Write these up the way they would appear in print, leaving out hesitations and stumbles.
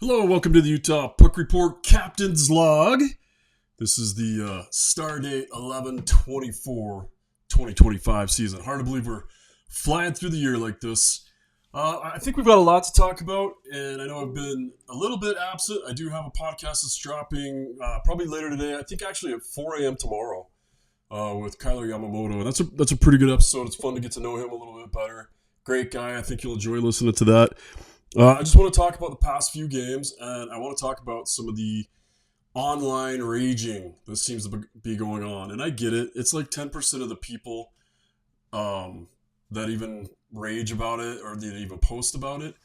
Hello, welcome to the Utah Puck Report Captain's Log. This is the star date 11/24/2025 season. Hard to believe we're flying through the year like this. I think we've got a lot to talk about, and I know I've been a little bit absent. I do have a podcast that's dropping probably later today. I think actually at 4 a.m. tomorrow with Kyler Yamamoto. And that's a pretty good episode. It's fun to get to know him a little bit better. Great guy. I think you'll enjoy listening to that. I just want to talk about the past few games, and I want to talk about some of the online raging that seems to be going on. And I get it. It's like 10% of the people that even rage about it or that even post about it.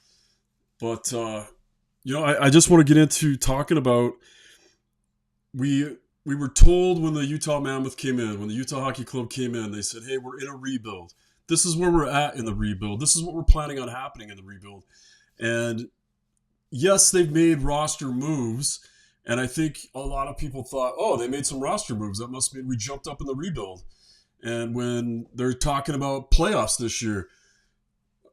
But, I just want to get into talking about we were told when the Utah Mammoth came in, when the Utah Hockey Club came in, they said, hey, we're in a rebuild. This is where we're at in the rebuild. This is what we're planning on happening in the rebuild. And yes, they've made roster moves. And I think a lot of people thought, oh, they made some roster moves. That must mean we jumped up in the rebuild. And when they're talking about playoffs this year,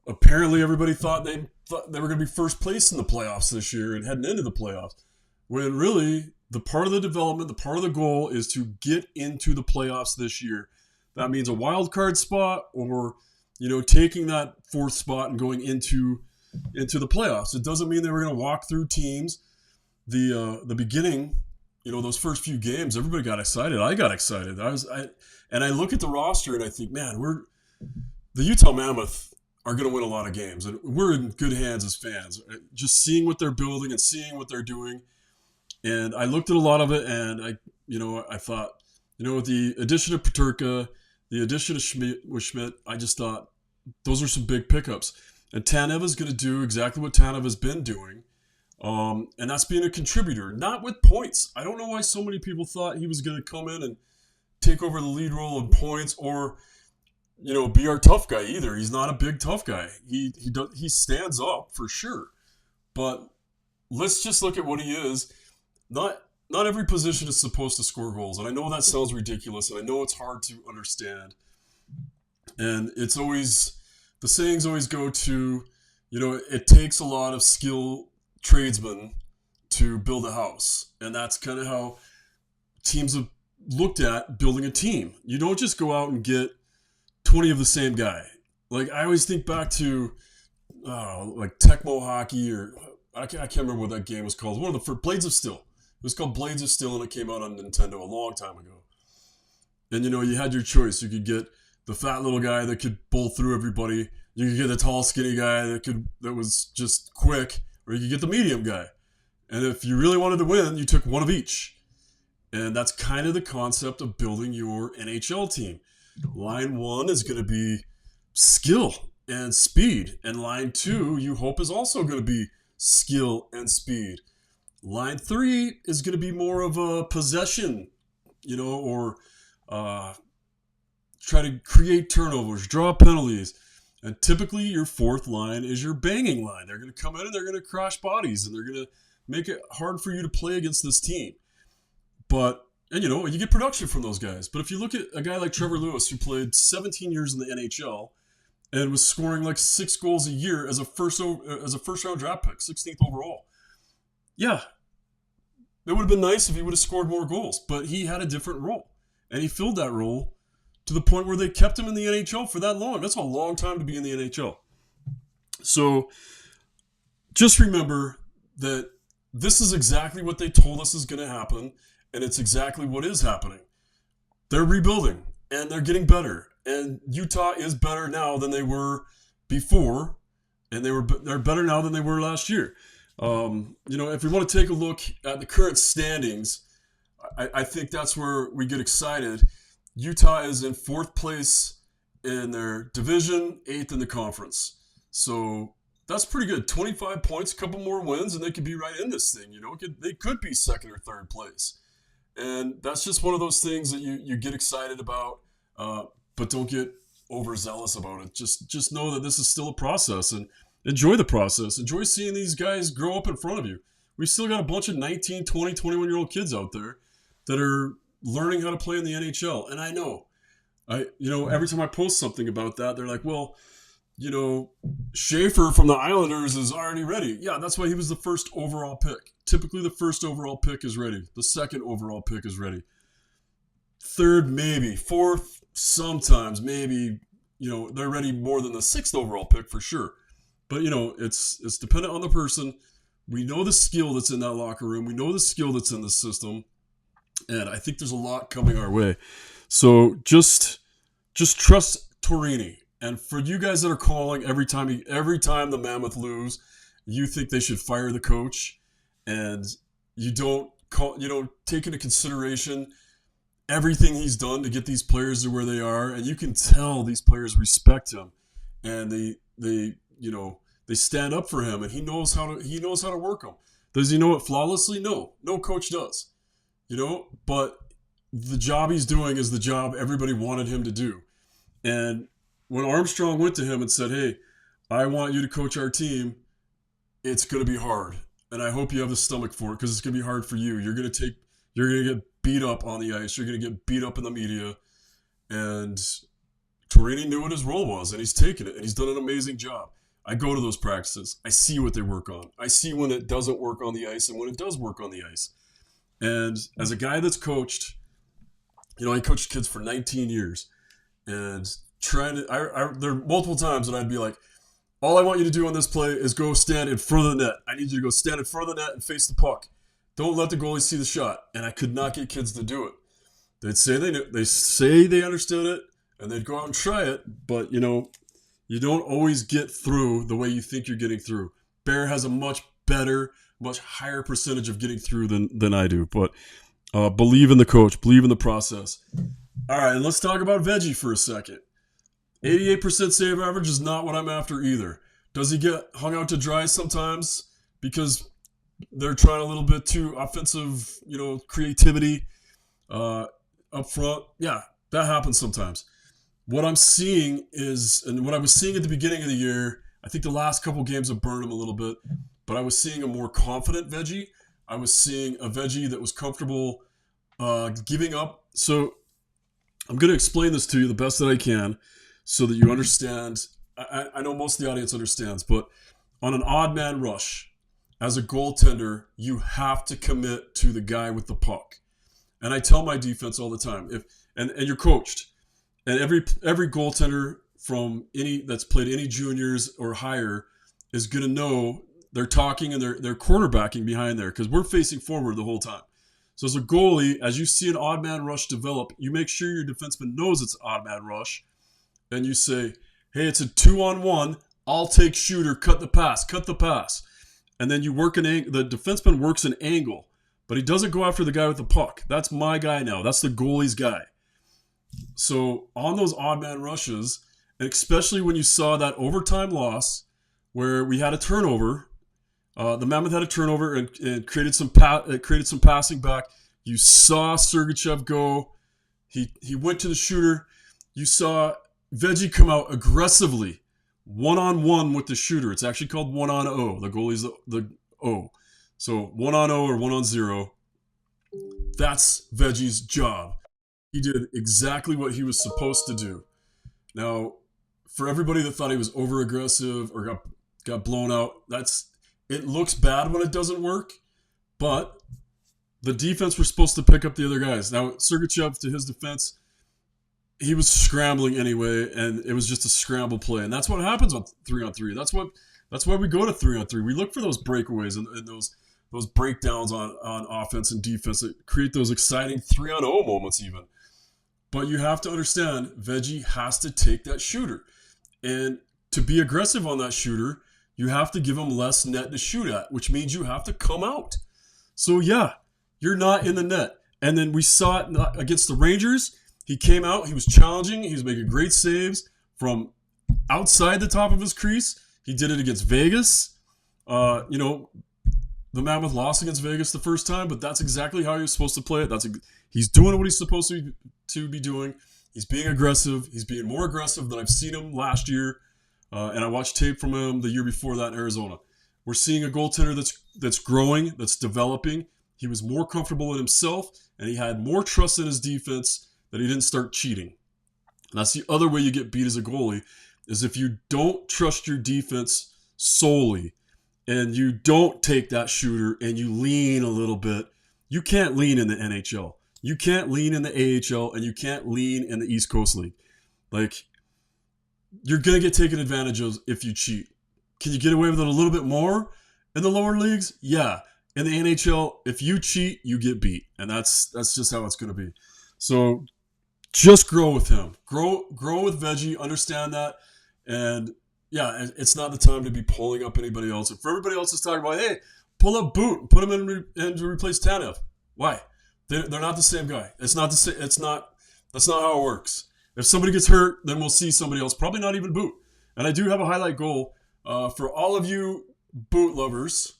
apparently everybody thought they were going to be first place in the playoffs this year and heading into the playoffs. When really, the part of the development, the part of the goal is to get into the playoffs this year. That means a wild card spot or, taking that fourth spot and going into the playoffs. It doesn't mean they were going to walk through teams. The beginning, those first few games, everybody got excited. I got excited. And I look at the roster and I think, man, the Utah Mammoth are going to win a lot of games, and we're in good hands as fans. Just seeing what they're building and seeing what they're doing, and I looked at a lot of it, and I thought, with the addition of Peterka, the addition of Schmidt, I just thought those are some big pickups. And Tanev is going to do exactly what Tanev has been doing, and that's being a contributor, not with points. I don't know why so many people thought he was going to come in and take over the lead role in points or, be our tough guy either. He's not a big tough guy. He stands up for sure. But let's just look at what he is. Not every position is supposed to score goals, and I know that sounds ridiculous, and I know it's hard to understand. And it's always... The sayings always go to, it takes a lot of skilled tradesmen to build a house. And that's kind of how teams have looked at building a team. You don't just go out and get 20 of the same guy. Like, I always think back to, like Tecmo Hockey, or I can't remember what that game was called. One of the first, Blades of Steel. It was called Blades of Steel, and it came out on Nintendo a long time ago. And, you had your choice. You could get the fat little guy that could bowl through everybody. You could get the tall, skinny guy that was just quick, or you could get the medium guy. And if you really wanted to win, you took one of each. And that's kind of the concept of building your NHL team. Line 1 is going to be skill and speed. And line 2, you hope, is also going to be skill and speed. Line 3 is going to be more of a possession, or try to create turnovers, draw penalties. And typically your fourth line is your banging line. They're going to come in and they're going to crash bodies, and they're going to make it hard for you to play against this team. And you get production from those guys. But if you look at a guy like Trevor Lewis, who played 17 years in the NHL and was scoring like 6 goals a year as a first round draft pick, 16th overall. Yeah, it would have been nice if he would have scored more goals, but he had a different role, and he filled that role to the point where they kept him in the NHL for that long. That's a long time to be in the NHL. So just remember that this is exactly what they told us is going to happen, and it's exactly what is happening. They're rebuilding, and they're getting better. And Utah is better now than they were before, and they're better now than they were last year. If we want to take a look at the current standings, I think that's where we get excited. Utah is in 4th place in their division, 8th in the conference. So that's pretty good. 25 points, a couple more wins, and they could be right in this thing. They could be 2nd or 3rd place. And that's just one of those things that you get excited about, but don't get overzealous about it. Just know that this is still a process, and enjoy the process. Enjoy seeing these guys grow up in front of you. We've still got a bunch of 19, 20, 21-year-old kids out there that are learning how to play in the NHL. And I know, every time I post something about that, they're like, well, Schaefer from the Islanders is already ready. Yeah, that's why he was the first overall pick. Typically, the first overall pick is ready. The second overall pick is ready. Third, maybe. Fourth, sometimes. Maybe, they're ready more than the sixth overall pick for sure. But, it's dependent on the person. We know the skill that's in that locker room. We know the skill that's in the system. And I think there's a lot coming our way. So just trust Torini. And for you guys that are calling every time the Mammoth lose, you think they should fire the coach, and you don't take into consideration everything he's done to get these players to where they are, and you can tell these players respect him, and they stand up for him, and he knows how to work them. Does he know it flawlessly? No coach does. But the job he's doing is the job everybody wanted him to do. And when Armstrong went to him and said, "Hey, I want you to coach our team," it's going to be hard. And I hope you have the stomach for it, because it's going to be hard for you. You're going to get beat up on the ice. You're going to get beat up in the media. And Torini knew what his role was, and he's taken it, and he's done an amazing job. I go to those practices. I see what they work on. I see when it doesn't work on the ice and when it does work on the ice. And as a guy that's coached, I coached kids for 19 years. And there are multiple times that I'd be like, all I want you to do on this play is go stand in front of the net. I need you to go stand in front of the net and face the puck. Don't let the goalie see the shot. And I could not get kids to do it. They'd say they say they understood it, and they'd go out and try it. But, you don't always get through the way you think you're getting through. Bear has a much better, much higher percentage of getting through than I do. But believe in the coach. Believe in the process. All right, and let's talk about Veggie for a second. 88% save average is not what I'm after either. Does he get hung out to dry sometimes because they're trying a little bit too offensive, creativity up front? Yeah, that happens sometimes. What I'm seeing is, and what I was seeing at the beginning of the year, I think the last couple games have burned him a little bit, but I was seeing a more confident Veggie. I was seeing a Veggie that was comfortable giving up. So I'm going to explain this to you the best that I can, so that you understand. I know most of the audience understands, but on an odd man rush, as a goaltender, you have to commit to the guy with the puck. And I tell my defense all the time, and you're coached, and every goaltender from that's played any juniors or higher is going to know they're talking and they're quarterbacking behind there, because we're facing forward the whole time. So as a goalie, as you see an odd man rush develop, you make sure your defenseman knows it's an odd man rush. And you say, "Hey, it's a 2-on-1. I'll take shooter. Cut the pass." And then you work the defenseman works an angle, but he doesn't go after the guy with the puck. That's my guy now. That's the goalie's guy. So on those odd man rushes, and especially when you saw that overtime loss where we had a turnover, the Mammoth had a turnover and created some passing back. You saw Sergachev go. He went to the shooter. You saw Veggie come out aggressively, one-on-one with the shooter. It's actually called 1-on-0. The goalie's the O. So 1-on-0 or 1-on-0. That's Veggie's job. He did exactly what he was supposed to do. Now, for everybody that thought he was over-aggressive or got blown out, it looks bad when it doesn't work, but the defense were supposed to pick up the other guys. Now, Sergachev, to his defense, he was scrambling anyway, and it was just a scramble play. And that's what happens on 3-on-3. That's why we go to 3-on-3. We look for those breakaways and those breakdowns on offense and defense that create those exciting 3-on-0 moments even. But you have to understand, Veggie has to take that shooter. And to be aggressive on that shooter, you have to give him less net to shoot at, which means you have to come out. So yeah, you're not in the net. And then we saw it against the Rangers. He came out, he was challenging, he was making great saves from outside the top of his crease. He did it against Vegas. The Mammoth lost against Vegas the first time, but that's exactly how he was supposed to play it. He's doing what he's supposed to be doing. He's being aggressive. He's being more aggressive than I've seen him last year. And I watched tape from him the year before that in Arizona. We're seeing a goaltender that's growing, that's developing. He was more comfortable in himself, and he had more trust in his defense that he didn't start cheating. And that's the other way you get beat as a goalie, is if you don't trust your defense solely and you don't take that shooter and you lean a little bit, you can't lean in the NHL. You can't lean in the AHL, and you can't lean in the East Coast League. Like, you're going to get taken advantage of if you cheat. Can you get away with it a little bit more in the lower leagues? Yeah. In the NHL, if you cheat, you get beat. And that's just how it's going to be. So just grow with him. Grow with Veggie. Understand that. And yeah, it's not the time to be pulling up anybody else. If everybody else is talking about, hey, pull up Boot and put him in to replace Tanev. Why? They're not the same guy. It's not the same. That's not how it works. If somebody gets hurt, then we'll see somebody else. Probably not even Boot. And I do have a highlight goal for all of you Boot lovers,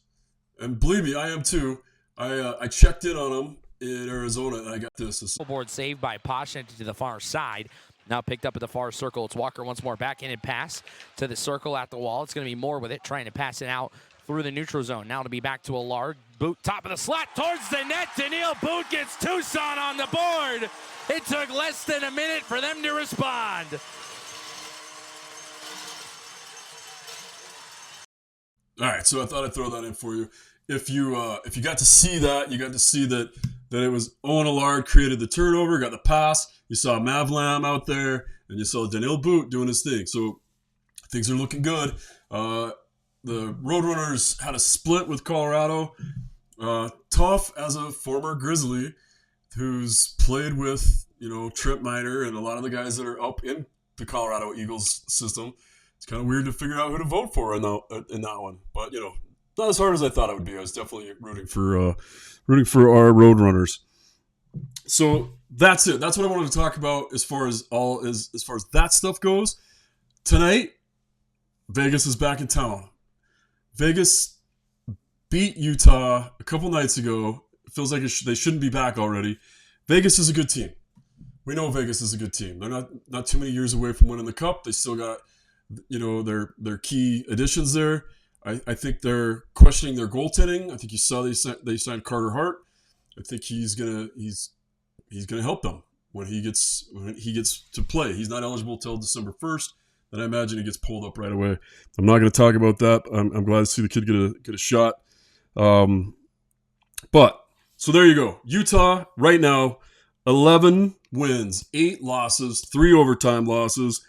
and believe me, I am too. I checked in on him in Arizona, and I got this. Board saved by Posh to the far side. Now picked up at the far circle. It's Walker once more, backhanded pass to the circle at the wall. It's going to be Moore with it, trying to pass it out through the neutral zone. Now to be back to Allard. Boot top of the slot towards the net. Daniil Boot gets Tucson on the board. It took less than a minute for them to respond. All right, so I thought I'd throw that in for you. If you got to see that, you got to see that it was Owen Allard created the turnover, got the pass. You saw Mavlam out there, and you saw Daniil Boot doing his thing. So things are looking good. The Roadrunners had a split with Colorado. Tough as a former Grizzly who's played with, Trent Miner and a lot of the guys that are up in the Colorado Eagles system. It's kind of weird to figure out who to vote for in that one. But, not as hard as I thought it would be. I was definitely rooting for our Roadrunners. So that's it. That's what I wanted to talk about as far as that stuff goes. Tonight, Vegas is back in town. Vegas beat Utah a couple nights ago. It feels like they shouldn't be back already. Vegas is a good team. We know Vegas is a good team. They're not too many years away from winning the Cup. They still got, their key additions there. I think they're questioning their goaltending. I think you saw they signed Carter Hart. I think he's gonna help them when he gets to play. He's not eligible till December 1st. And I imagine he gets pulled up right away. I'm not going to talk about that. I'm glad to see the kid get a shot. But so there you go. Utah right now, 11 wins, 8 losses, 3 overtime losses.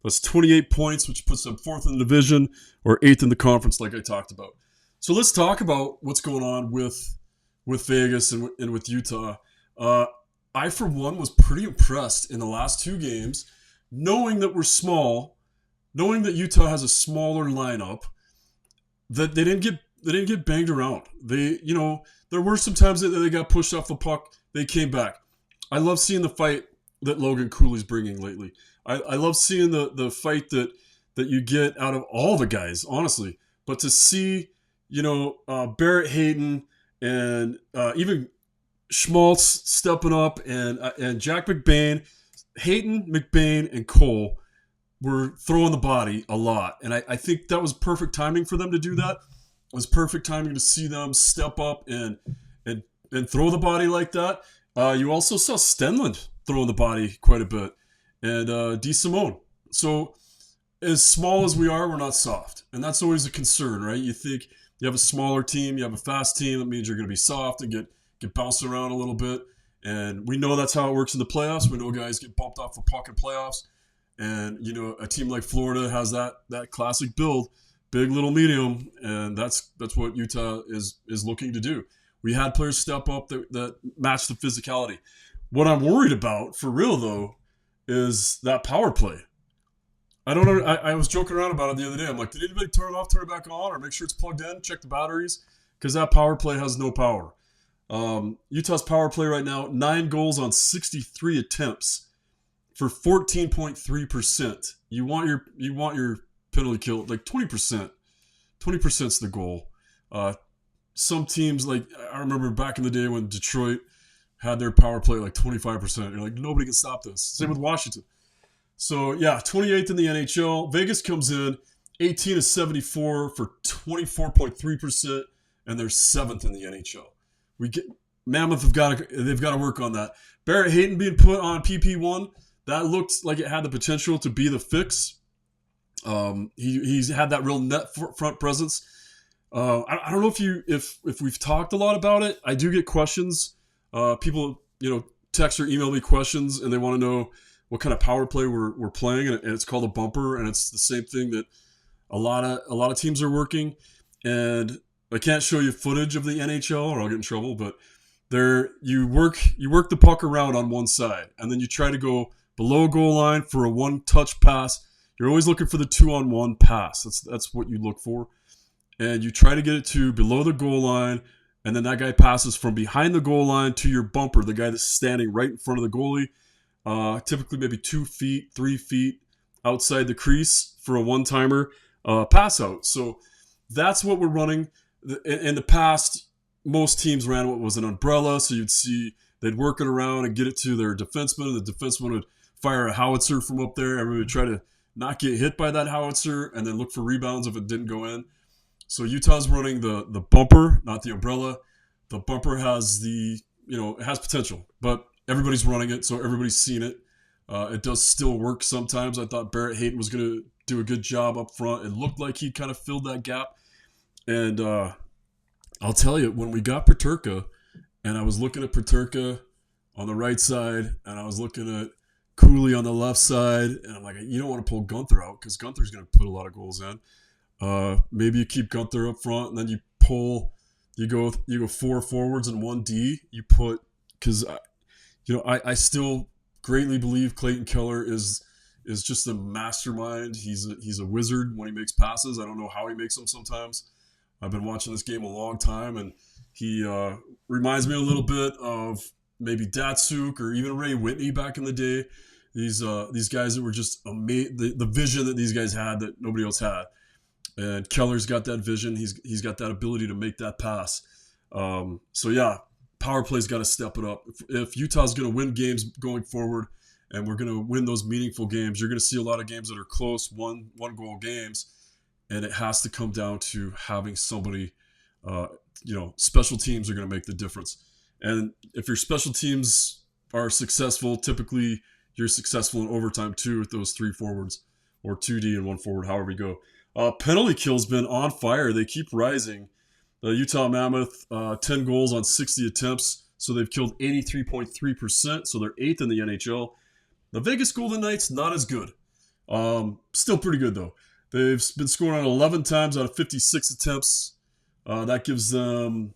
That's 28 points, which puts them 4th in the division or 8th in the conference, like I talked about. So let's talk about what's going on with Vegas and with Utah. I, for one, was pretty impressed in the last 2 games, knowing that we're small. Knowing that Utah has a smaller lineup, that they didn't get banged around. There were some times that they got pushed off the puck. They came back. I love seeing the fight that Logan Cooley's bringing lately. I love seeing the fight that you get out of all the guys, honestly. But to see, Barrett Hayton and even Schmaltz stepping up and Jack McBain, Hayton, McBain, and Cole were throwing the body a lot. And I think that was perfect timing for them to do that. It was perfect timing to see them step up and throw the body like that. You also saw Stenlund throwing the body quite a bit. And DeSimone. So as small as we are, we're not soft. And that's always a concern, right? You think you have a smaller team, you have a fast team, that means you're going to be soft and get bounced around a little bit. And we know that's how it works in the playoffs. We know guys get bumped off the puck in playoffs. And, a team like Florida has that classic build, big, little, medium, and that's what Utah is looking to do. We had players step up that match the physicality. What I'm worried about, for real, though, is that power play. I don't know. I was joking around about it the other day. I'm like, did anybody turn it off, turn it back on, or make sure it's plugged in, check the batteries? Because that power play has no power. Utah's power play right now, 9 goals on 63 attempts. For 14.3%, you want your penalty kill like 20%. 20% is the goal. Some teams, like I remember back in the day when Detroit had their power play like 25%. You're like, nobody can stop this. Same with Washington. So yeah, 28th in the NHL. Vegas comes in 18 of 74 for 24.3%, and they're 7th in the NHL. Mammoth they've got to work on that. Barrett Hayton being put on PP1. That looked like it had the potential to be the fix. He's had that real net front presence. I don't know if we've talked a lot about it. I do get questions. People, text or email me questions, and they want to know what kind of power play we're playing, and it's called a bumper, and it's the same thing that a lot of teams are working. And I can't show you footage of the NHL, or I'll get in trouble. But you work the puck around on one side, and then you try to go below goal line for a one-touch pass. You're always looking for the 2-on-1 pass. That's what you look for. And you try to get it to below the goal line, and then that guy passes from behind the goal line to your bumper, the guy that's standing right in front of the goalie, typically maybe 2 feet, 3 feet outside the crease for a one-timer pass out. So that's what we're running. In the past, most teams ran what was an umbrella, so you'd see they'd work it around and get it to their defenseman, and the defenseman would fire a howitzer from up there. Everybody would try to not get hit by that howitzer and then look for rebounds if it didn't go in. So Utah's running the bumper, not the umbrella. The bumper has it has potential, but everybody's running it, so everybody's seen it. It does still work sometimes. I thought Barrett Hayton was going to do a good job up front. It looked like he kind of filled that gap. And I'll tell you, when we got Peterka, and I was looking at Peterka on the right side, and I was looking at Cooley on the left side, and I'm like, you don't want to pull Gunther out because Gunther's going to put a lot of goals in. Maybe you keep Gunther up front, and then you go 4 forwards and 1 D. You put, because I still greatly believe Clayton Keller is just a mastermind. He's a wizard when he makes passes. I don't know how he makes them sometimes. I've been watching this game a long time, and he reminds me a little bit of maybe Datsuk or even Ray Whitney back in the day. These guys that were just amazing. The vision that these guys had that nobody else had. And Keller's got that vision. He's got that ability to make that pass. So yeah, power play's got to step it up. If Utah's going to win games going forward, and we're going to win those meaningful games, you're going to see a lot of games that are close, one goal games, and it has to come down to having somebody. Special teams are going to make the difference. And if your special teams are successful, typically you're successful in overtime too with those 3 forwards or 2D and 1 forward, however you go. Penalty kill's been on fire. They keep rising. The Utah Mammoth, 10 goals on 60 attempts, so they've killed 83.3%, so they're 8th in the NHL. The Vegas Golden Knights, not as good. Still pretty good, though. They've been scoring on 11 times out of 56 attempts. That gives them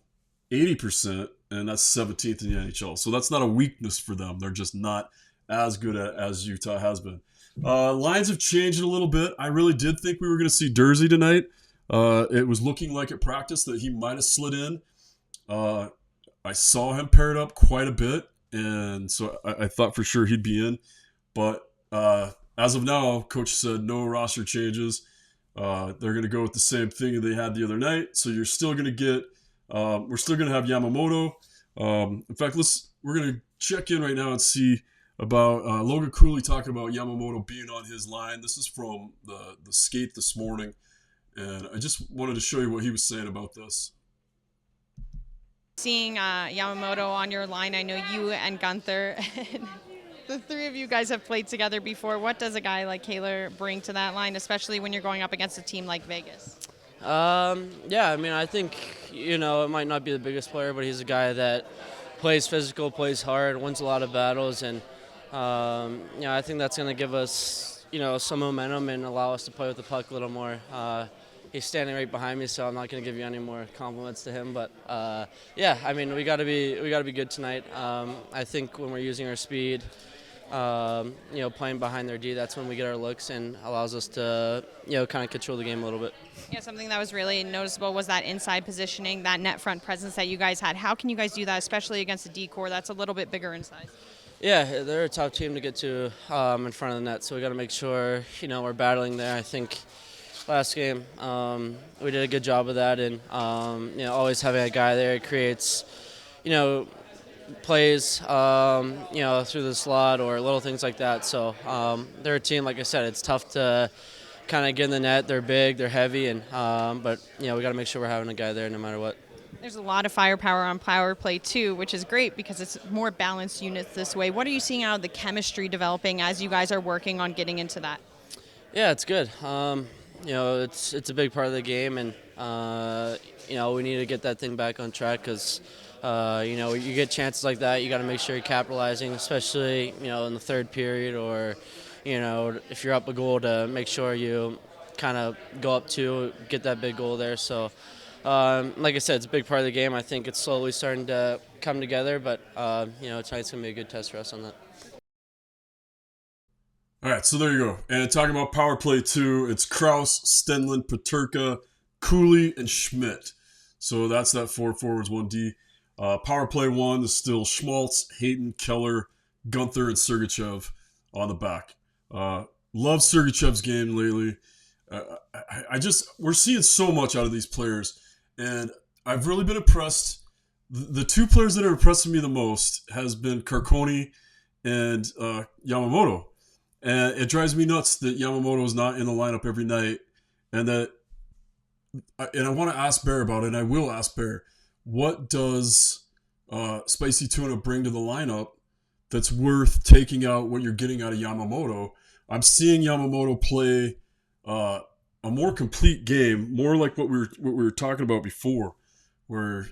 80%, and that's 17th in the NHL. So that's not a weakness for them. They're just not as good as Utah has been. Lines have changed a little bit. I really did think we were going to see Durzi tonight. It was looking like at practice that he might have slid in. I saw him paired up quite a bit, and so I thought for sure he'd be in. But as of now, Coach said no roster changes. They're going to go with the same thing they had the other night. So you're still going to get we're still going to have Yamamoto. In fact, we're going to check in right now and see about Logan Cooley talking about Yamamoto being on his line. This is from the skate this morning, and I just wanted to show you what he was saying about this. Seeing Yamamoto on your line, I know you and Gunther, the 3 of you guys have played together before. What does a guy like Kaler bring to that line, especially when you're going up against a team like Vegas? Yeah, I mean, I think, it might not be the biggest player, but he's a guy that plays physical, plays hard, wins a lot of battles, and I think that's going to give us, some momentum and allow us to play with the puck a little more. He's standing right behind me, so I'm not going to give you any more compliments to him. But yeah, I mean, we got to be good tonight. I think when we're using our speed, playing behind their D, that's when we get our looks and allows us to, kind of control the game a little bit. Yeah, something that was really noticeable was that inside positioning, that net front presence that you guys had. How can you guys do that, especially against a D core that's a little bit bigger in size? Yeah, they're a tough team to get to in front of the net, so we got to make sure, we're battling there. I think last game we did a good job of that, and, always having a guy there creates, plays, through the slot or little things like that. So they're a team, like I said, it's tough to kind of get in the net. They're big, they're heavy, and but, we got to make sure we're having a guy there no matter what. There's a lot of firepower on power play, too, which is great because it's more balanced units this way. What are you seeing out of the chemistry developing as you guys are working on getting into that? Yeah, it's good. It's a big part of the game, and we need to get that thing back on track because you get chances like that, you got to make sure you're capitalizing, especially in the third period or if you're up a goal to make sure you kind of go up two, get that big goal there. So, like I said, it's a big part of the game. I think it's slowly starting to come together, but tonight's gonna be a good test for us on that. All right, so there you go. And talking about power play 2, it's Kraus, Stenlund, Paterka, Cooley, and Schmidt. So that's that 4 forwards, 1D. Power play 1 is still Schmaltz, Hayton, Keller, Gunther, and Sergachev on the back. Love Sergachev's game lately. We're seeing so much out of these players, and I've really been impressed. The 2 players that are impressing me the most has been Carconi and Yamamoto. And it drives me nuts that Yamamoto is not in the lineup every night, and I want to ask Bear about it, and I will ask Bear, what does Spicy Tuna bring to the lineup that's worth taking out what you're getting out of Yamamoto? I'm seeing Yamamoto play a more complete game, more like what we were talking about before, where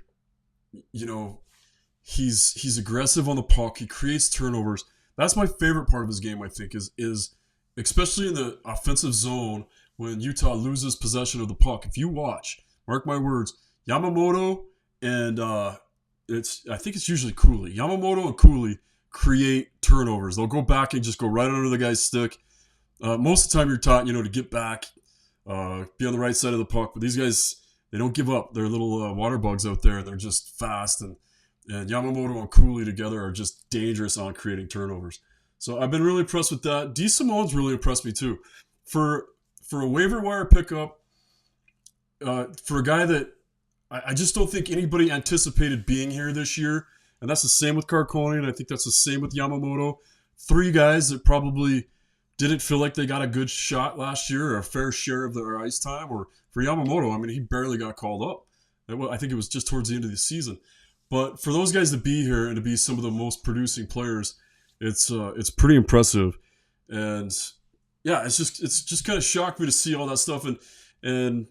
he's aggressive on the puck, he creates turnovers. That's my favorite part of his game, I think, is especially in the offensive zone when Utah loses possession of the puck. If you watch, mark my words, Yamamoto and I think it's usually Cooley. Yamamoto and Cooley create turnovers. They'll go back and just go right under the guy's stick. Most of the time you're taught, to get back, be on the right side of the puck. But these guys, they don't give up. They're little water bugs out there. They're just fast, and Yamamoto and Cooley together are just dangerous on creating turnovers. So I've been really impressed with that. D. Simone's really impressed me too. For a waiver wire pickup, for a guy that I just don't think anybody anticipated being here this year, and that's the same with Carconi, and I think that's the same with Yamamoto. 3 guys that probably didn't feel like they got a good shot last year or a fair share of their ice time. Or for Yamamoto, I mean, he barely got called up. I think it was just towards the end of the season. But for those guys to be here and to be some of the most producing players, it's pretty impressive. And yeah, it's just kind of shocked me to see all that stuff. And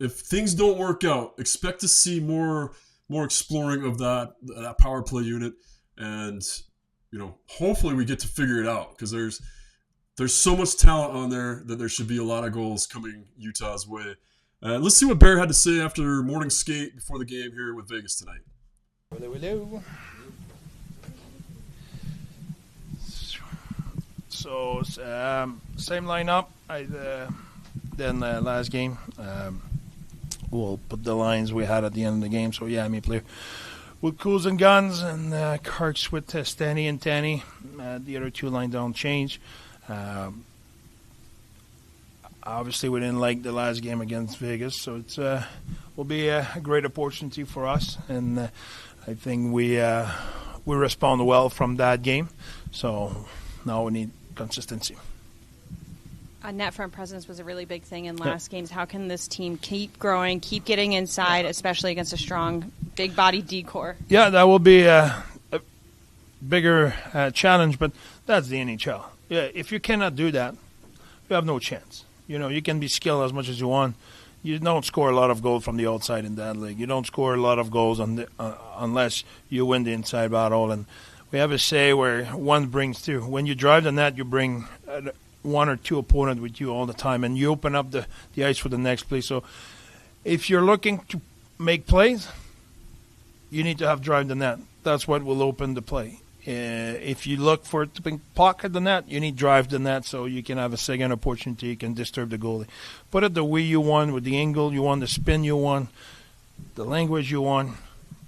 if things don't work out, expect to see more exploring of that power play unit. And hopefully we get to figure it out, because there's so much talent on there that there should be a lot of goals coming Utah's way. Let's see what Bear had to say after morning skate before the game here with Vegas tonight. Hello. So same lineup than last game. We'll put the lines we had at the end of the game. So yeah, me play with Cools and Guns, and Karks with Stanny and Tanny. The other 2 line don't change. Obviously, we didn't like the last game against Vegas, so it's will be a great opportunity for us, and I think we respond well from that game. So now we need consistency. Net front presence was a really big thing in last games. How can this team keep growing, keep getting inside, especially against a strong, big-bodied D-core? Yeah, that will be a bigger challenge, but that's the NHL. Yeah, if you cannot do that, you have no chance. You can be skilled as much as you want. You don't score a lot of goals from the outside in that league. You don't score a lot of goals unless you win the inside battle. And we have a say where 1 brings 2. When you drive the net, you bring 1 or 2 opponents with you all the time, and you open up the ice for the next play. So if you're looking to make plays, you need to have drive the net. That's what will open the play. If you look for it to pocket the net, you need drive the net so you can have a second opportunity. You can disturb the goalie. Put it the way you want, with the angle you want, the spin you want, the language you want.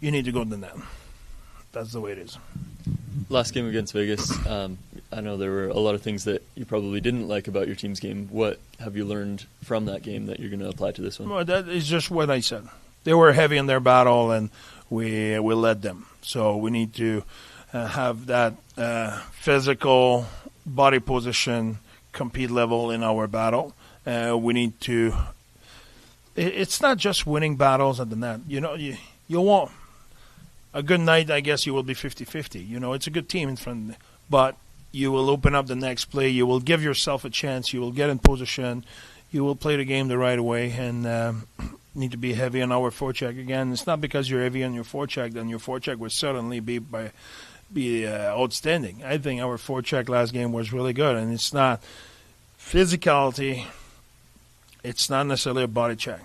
You need to go to the net. That's the way it is. Last game against Vegas, I know there were a lot of things that you probably didn't like about your team's game. What have you learned from that game that you're going to apply to this one? Well, that is just what I said. They were heavy in their battle, and we led them. So we need to have that physical body position compete level in our battle. We need to it's not just winning battles at the net. You won't a good night, I guess you will be 50-50. It's a good team in front, but you will open up the next play. You will give yourself a chance. You will get in position. You will play the game the right way, and need to be heavy on our forecheck again. It's not because you're heavy on your forecheck, then your forecheck will certainly be outstanding. I think our forecheck last game was really good, and it's not physicality. It's not necessarily a body check.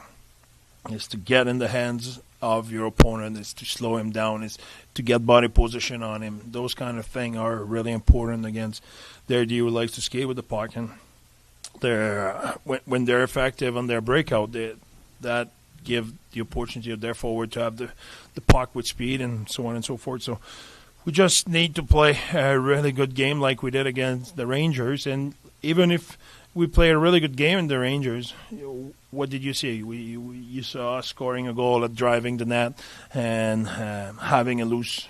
It's to get in the hands of your opponent. It's to slow him down. It's to get body position on him. Those kind of things are really important against their D who likes to skate with the puck. And when they're effective on their breakout, that give the opportunity of their forward to have the puck with speed and so on and so forth. So we just need to play a really good game like we did against the Rangers. And even if we play a really good game in the Rangers, what did you see? You saw us scoring a goal at driving the net and having a loose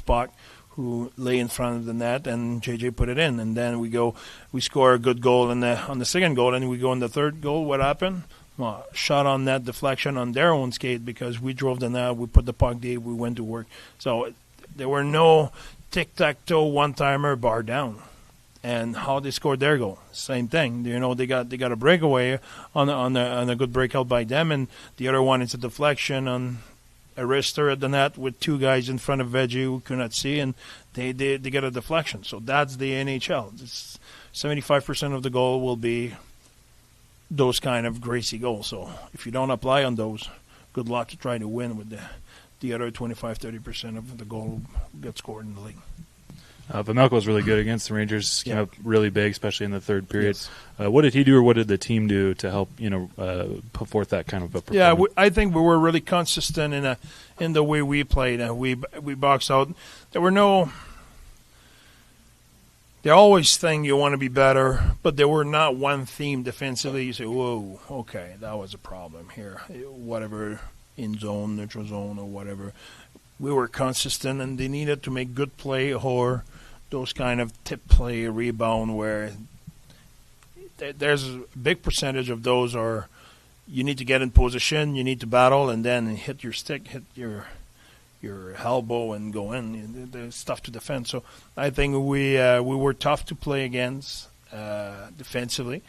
puck who lay in front of the net, and JJ put it in. And then we score a good goal on the second goal, and we go in the third goal. What happened? Well, shot on net, deflection on their own skate because we drove the net, we put the puck deep, we went to work. So there were no tic-tac-toe one-timer bar down. And how they scored their goal, same thing. You know, they got a breakaway on a good breakout by them, and the other one is a deflection on a wrister at the net with two guys in front of Veggie who could not see, and they get a deflection. So that's the NHL. 75% of the goal will be those kind of Gracie goals. So if you don't apply on those, good luck to try to win with the other 25-30% of the goal gets scored in the league. Vejmelka was really good against the Rangers. Came up really big, especially in the third period. Yes. What did he do, or what did the team do to help put forth that kind of a performance? Yeah, I think we were really consistent in the way we played. We boxed out. There were no. They always think you want to be better, but there were not one theme defensively. You say, "Whoa, okay, that was a problem here." Whatever in zone, neutral zone, or whatever. We were consistent, and they needed to make good play or those kind of tip play, rebound, where there's a big percentage of those are you need to get in position, you need to battle, and then hit your stick, hit your elbow, and go in. There's tough to defend. So I think we were tough to play against defensively,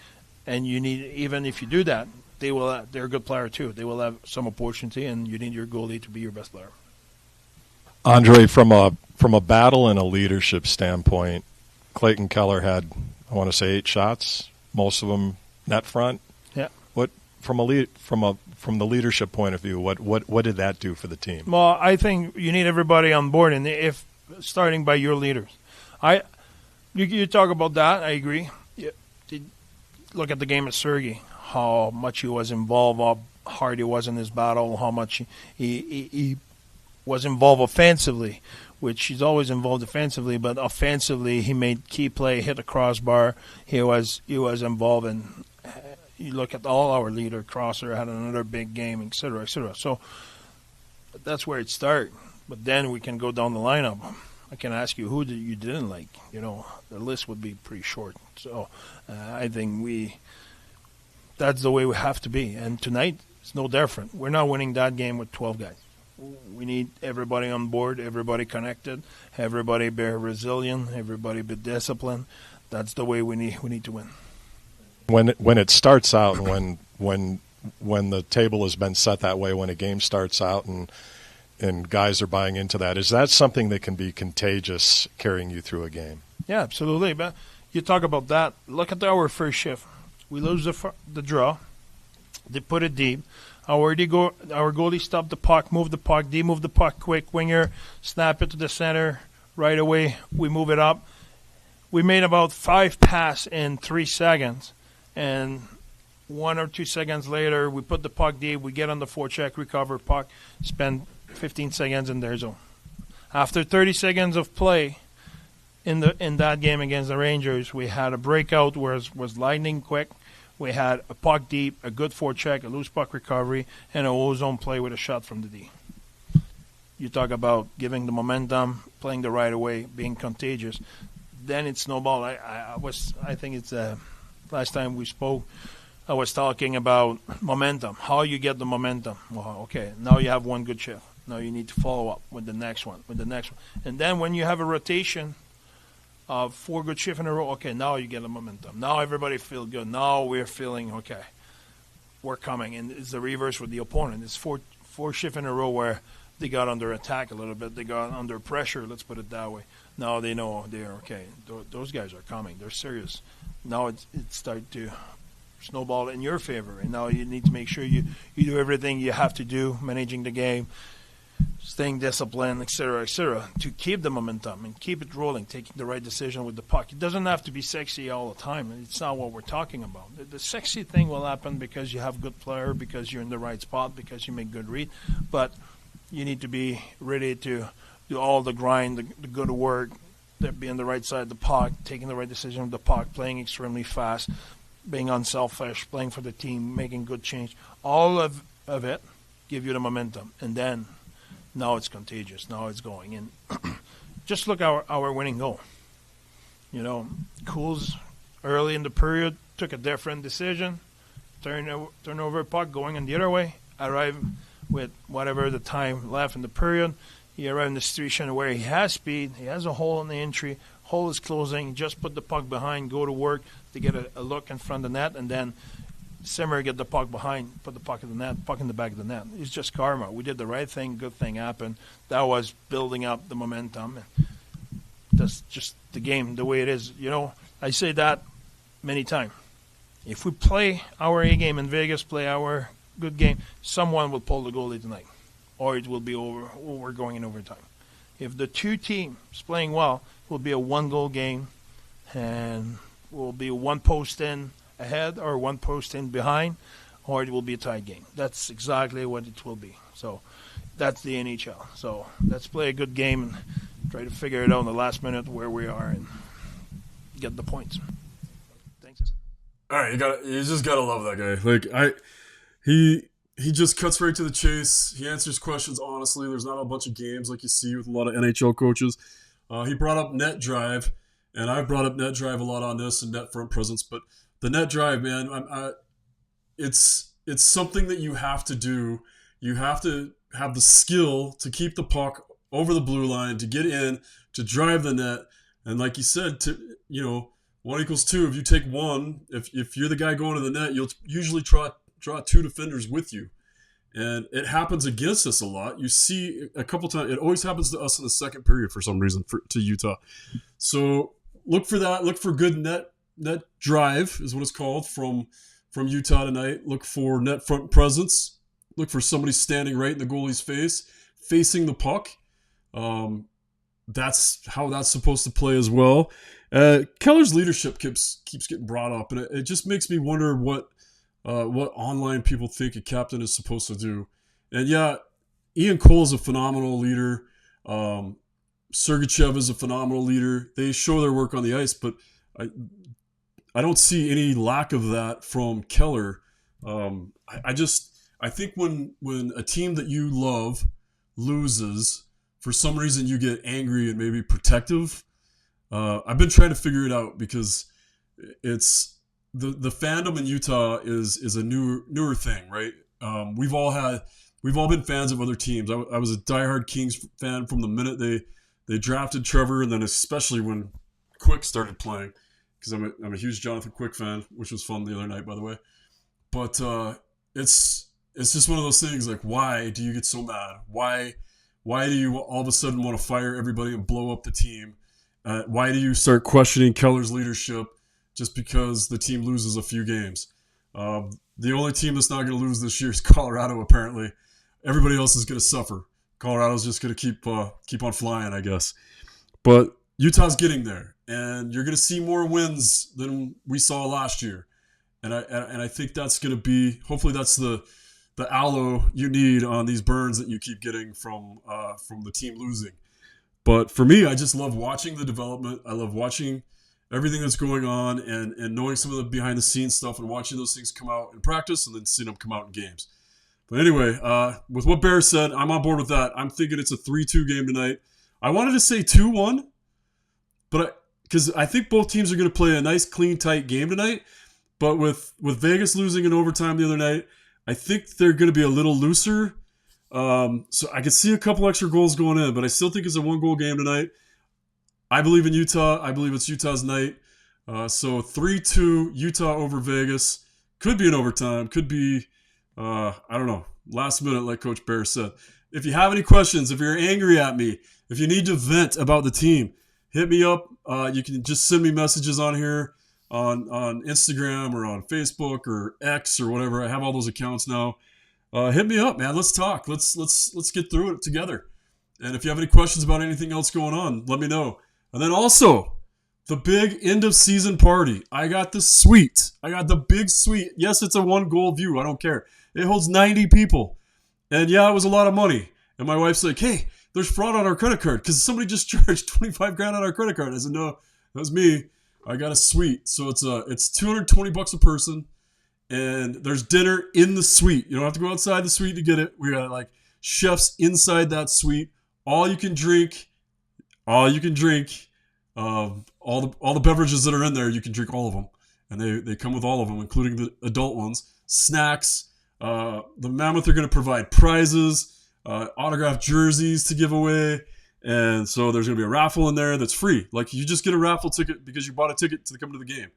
and you need, even if you do that, they're a good player too. They will have some opportunity, and you need your goalie to be your best player. Andre, from a battle and a leadership standpoint, Clayton Keller had, I want to say, 8 shots, most of them net front. Yeah. What from the leadership point of view, what did that do for the team? Well, I think you need everybody on board, and if starting by your leaders, you talk about that. I agree. Look at the game at Sergei, how much he was involved, how hard he was in his battle, how much he was involved offensively, which he's always involved defensively, but offensively he made key play, hit a crossbar. He was involved in. You look at all our leader, Crosser had another big game, et cetera, et cetera. So that's where it started. But then we can go down the lineup. I can ask you who you didn't like. You know, the list would be pretty short. So I think that's the way we have to be. And tonight it's no different. We're not winning that game with 12 guys. We need everybody on board, everybody connected, everybody be resilient, everybody be disciplined. That's the way we need to win. When it starts out, when the table has been set that way, when a game starts out and guys are buying into that, is that something that can be contagious carrying you through a game? Yeah, absolutely. But you talk about that. Look at our first shift. We lose the draw. They put it deep. Our goalie stopped the puck, moved the puck, move the puck quick, winger, snap it to the center right away. We move it up. We made about 5 passes in 3 seconds, and 1 or 2 seconds later, we put the puck deep. We get on the forecheck, recover puck, spend 15 seconds in their zone. After 30 seconds of play in that game against the Rangers, we had a breakout where it was lightning quick. We had a puck deep, a good forecheck, a loose puck recovery, and a ozone play with a shot from the D. You talk about giving the momentum, playing the right way, being contagious. Then it snowballed. I think it's last time we spoke, I was talking about momentum. How you get the momentum? Well, okay, now you have one good shift. Now you need to follow up with the next one, and then when you have a rotation 4 good shifts in a row. Okay, now you get the momentum. Now everybody feel good. Now we're feeling okay. We're coming, and it's the reverse with the opponent. It's four shifts in a row where they got under attack a little bit. They got under pressure. Let's put it that way. Now they know they're okay. Those guys are coming. They're serious. Now it started to snowball in your favor, and now you need to make sure you do everything you have to do, managing the game, staying disciplined, etc., to keep the momentum and keep it rolling, taking the right decision with the puck. It doesn't have to be sexy all the time. It's not what we're talking about. The sexy thing will happen because you have good player, because you're in the right spot, because you make good read. But you need to be ready to do all the grind, the good work, be on the right side of the puck, taking the right decision with the puck, playing extremely fast, being unselfish, playing for the team, making good change. All of it give you the momentum. And then now it's contagious. Now it's going. And just look at our winning goal. You know, Cools early in the period took a different decision, turn over a puck going in the other way, arrived with whatever the time left in the period. He arrived in the situation where he has speed, he has a hole in the entry, hole is closing, just put the puck behind, go to work to get a look in front of the net, and then Simmer get the puck behind, put the puck in the net, puck in the back of the net. It's just karma. We did the right thing, good thing happened. That was building up the momentum. That's just the game, the way it is. You know, I say that many times. If we play our A game in Vegas, play our good game, someone will pull the goalie tonight, or it will be over, or we're going in overtime. If the two teams playing well, it will be a 1-goal game, and will be 1 post in ahead or 1 post in behind, or it will be a tied game. That's exactly what it will be. So that's the NHL. So let's play a good game and try to figure it out in the last minute where we are and get the points. Thanks. All right, you just gotta love that guy. Like he just cuts right to the chase. He answers questions honestly. There's not a bunch of games like you see with a lot of NHL coaches. He brought up net drive, and I've brought up net drive a lot on this and net front presence. But the net drive, man, it's something that you have to do. You have to have the skill to keep the puck over the blue line, to get in, to drive the net, and like you said, 1 equals 2. If you take one, if you're the guy going to the net, you'll usually draw 2 defenders with you. And it happens against us a lot. You see a couple times. It always happens to us in the second period for some reason to Utah. So look for that. Look for good net drive is what it's called from Utah tonight. Look for net front presence. Look for somebody standing right in the goalie's face, facing the puck. That's how that's supposed to play as well. Keller's leadership keeps getting brought up, and it just makes me wonder what online people think a captain is supposed to do. And yeah, Ian Cole is a phenomenal leader. Sergachev is a phenomenal leader. They show their work on the ice, but I don't see any lack of that from Keller. I think when a team that you love loses, for some reason you get angry and maybe protective. I've been trying to figure it out because it's the fandom in Utah is a newer thing, right? We've all been fans of other teams. I was a diehard Kings fan from the minute they drafted Trevor, and then especially when Quick started playing, because I'm a huge Jonathan Quick fan, which was fun the other night, by the way. But it's just one of those things. Like, why do you get so mad? Why do you all of a sudden want to fire everybody and blow up the team? Why do you start questioning Keller's leadership just because the team loses a few games? The only team that's not going to lose this year is Colorado, apparently. Everybody else is going to suffer. Colorado's just going to keep on flying, I guess. But Utah's getting there, and you're going to see more wins than we saw last year. And I think that's going to be, hopefully that's the aloe you need on these burns that you keep getting from the team losing. But for me, I just love watching the development. I love watching everything that's going on and knowing some of the behind-the-scenes stuff and watching those things come out in practice and then seeing them come out in games. But anyway, with what Bear said, I'm on board with that. I'm thinking it's a 3-2 game tonight. I wanted to say 2-1, but because I think both teams are going to play a nice, clean, tight game tonight. But with Vegas losing in overtime the other night, I think they're going to be a little looser. So I could see a couple extra goals going in, but I still think it's a 1-goal game tonight. I believe in Utah. I believe it's Utah's night. So 3-2 Utah over Vegas. Could be an overtime. Could be, I don't know, last minute like Coach Bear said. If you have any questions, if you're angry at me, if you need to vent about the team, hit me up. You can just send me messages on here on Instagram or on Facebook or X or whatever. I have all those accounts now. Hit me up, man. Let's talk. Let's get through it together. And if you have any questions about anything else going on, let me know. And then also, the big end of season party. I got the suite. I got the big suite. Yes, it's a 1-goal view. I don't care. It holds 90 people. And yeah, it was a lot of money. And my wife's like, hey, there's fraud on our credit card because somebody just charged $25,000 on our credit card. I said, no, that was me. I got a suite. So it's $220 a person. And there's dinner in the suite. You don't have to go outside the suite to get it. We got like chefs inside that suite. All you can drink. All the beverages that are in there, you can drink all of them. And they come with all of them, including the adult ones. Snacks. The Mammoth are going to provide prizes, autographed jerseys to give away. And so there's going to be a raffle in there that's free. Like you just get a raffle ticket because you bought a ticket to come to the game.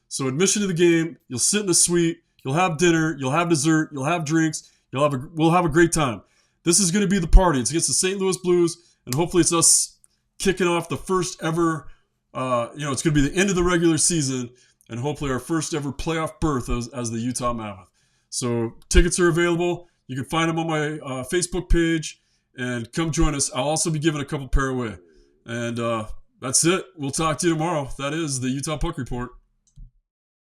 So admission to the game, you'll sit in the suite, you'll have dinner, you'll have dessert, you'll have drinks, we'll have a great time. This is going to be the party. It's against the St. Louis Blues, and hopefully it's us kicking off the first ever, it's going to be the end of the regular season, and hopefully our first ever playoff berth as the Utah Mammoth. So tickets are available. You can find them on my Facebook page, and come join us. I'll also be giving a couple pair away. And that's it. We'll talk to you tomorrow. That is the Utah Puck Report.